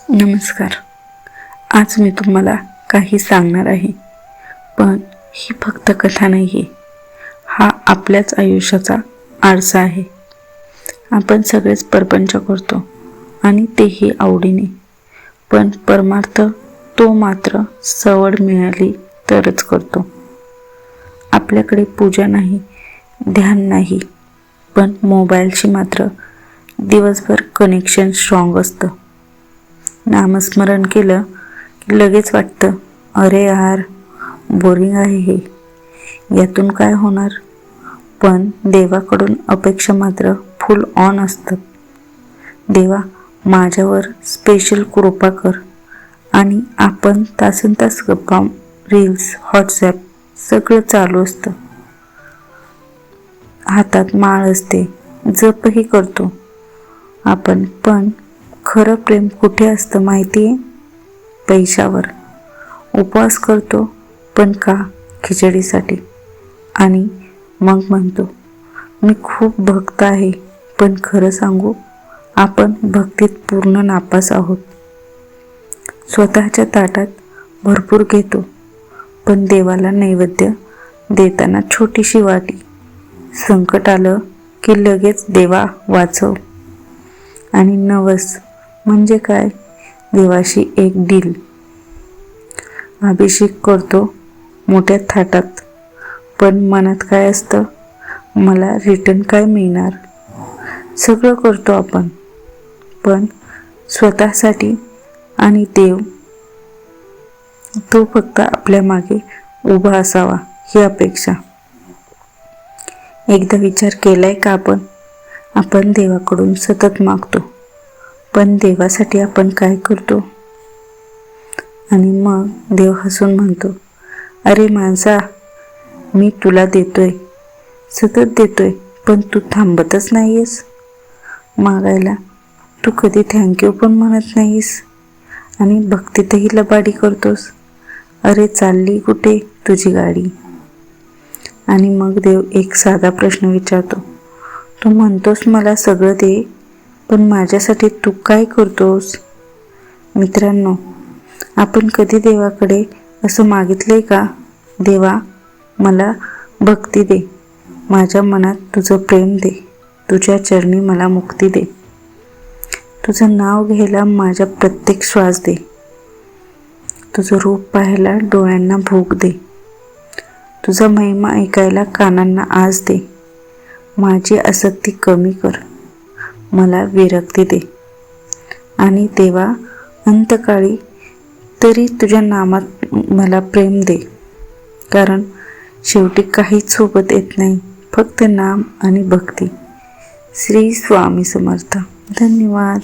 नमस्कार. आज मी तुम्हाला काही सांगणार आहे, पण ही फक्त कथा नाही आहे. हा आपल्याच आयुष्याचा आरसा आहे. आपण सगळेच परपंच करतो आणि तेही आवडीने, पण परमार्थ तो मात्र सवड मिळाली तरच करतो. आपल्याकडे पूजा नाही, ध्यान नाही, पण मोबाईलशी मात्र दिवसभर कनेक्शन स्ट्रॉंग असतं. नामस्मरण केलं की लगेच वाटतं, अरे यार बोरिंग आहे हे, यातून काय होणार. पण देवाकडून अपेक्षा मात्र फुल ऑन असतात. देवा माझ्यावर स्पेशल कृपा कर, आणि आपण तासनतास गप्पा, रील्स, व्हॉट्सॲप सगळं चालू असतं. हातात माळ असते, जपही करतो आपण, पण खरं प्रेम कुठे असतं माहिती आहे? पैशावर. उपवास करतो पण का? खिचडीसाठी. आणि मग म्हणतो मी खूप भक्त आहे, पण खरं सांगू आपण भक्तीत पूर्ण नापास आहोत. स्वतःच्या ताटात भरपूर घेतो, पण देवाला नैवेद्य देताना छोटीशी वाटी. संकट आलं की लगेच देवा वाचव. आणि नवस म्हणजे काय? देवाशी एक डील. अभिषेक करतो मोठ्या थाटात, पण मनात काय असतं, मला रिटर्न काय मिळणार. सगळं करतो आपण, पण स्वतःसाठी. आणि देव तो फक्त आपल्या मागे उभा असावा ही अपेक्षा. एकदा विचार केलाय का आपण देवाकडून सतत मागतो, पण देवासाठी आपण काय करतो? आणि मग देव हसून म्हणतो, अरे माणसा, मी तुला देतोय, सतत देतोय, पण तू थांबतच नाहीयेस मागायला. तू कधी थँक्यू पण म्हणत नाहीस, आणि भक्तीतही लबाडी करतोस. अरे चालली कुठे तुझी गाडी? आणि मग देव एक साधा प्रश्न विचारतो, तू म्हणतोस मला सगळं दे, पण माझ्यासाठी तू काय करतोस? मित्रांनो, आपण कधी देवाकडे असं मागितलंय का, देवा मला भक्ती दे, माझ्या मनात तुझं प्रेम दे, तुझ्या चरणी मला मुक्ती दे, तुझं नाव घ्यायला माझ्या प्रत्येक श्वास दे, तुझं रूप पाहायला डोळ्यांना भूक दे, तुझा महिमा ऐकायला कानांना आस दे, माझी आसक्ती कमी कर, मला विरक्ती दे. आणि देवा अंतकाळी तरी तुझ्या नामात मला प्रेम दे, कारण शेवटी काहीच सोबत येत नाही, फक्त नाम आणि भक्ती. श्री स्वामी समर्थ. धन्यवाद.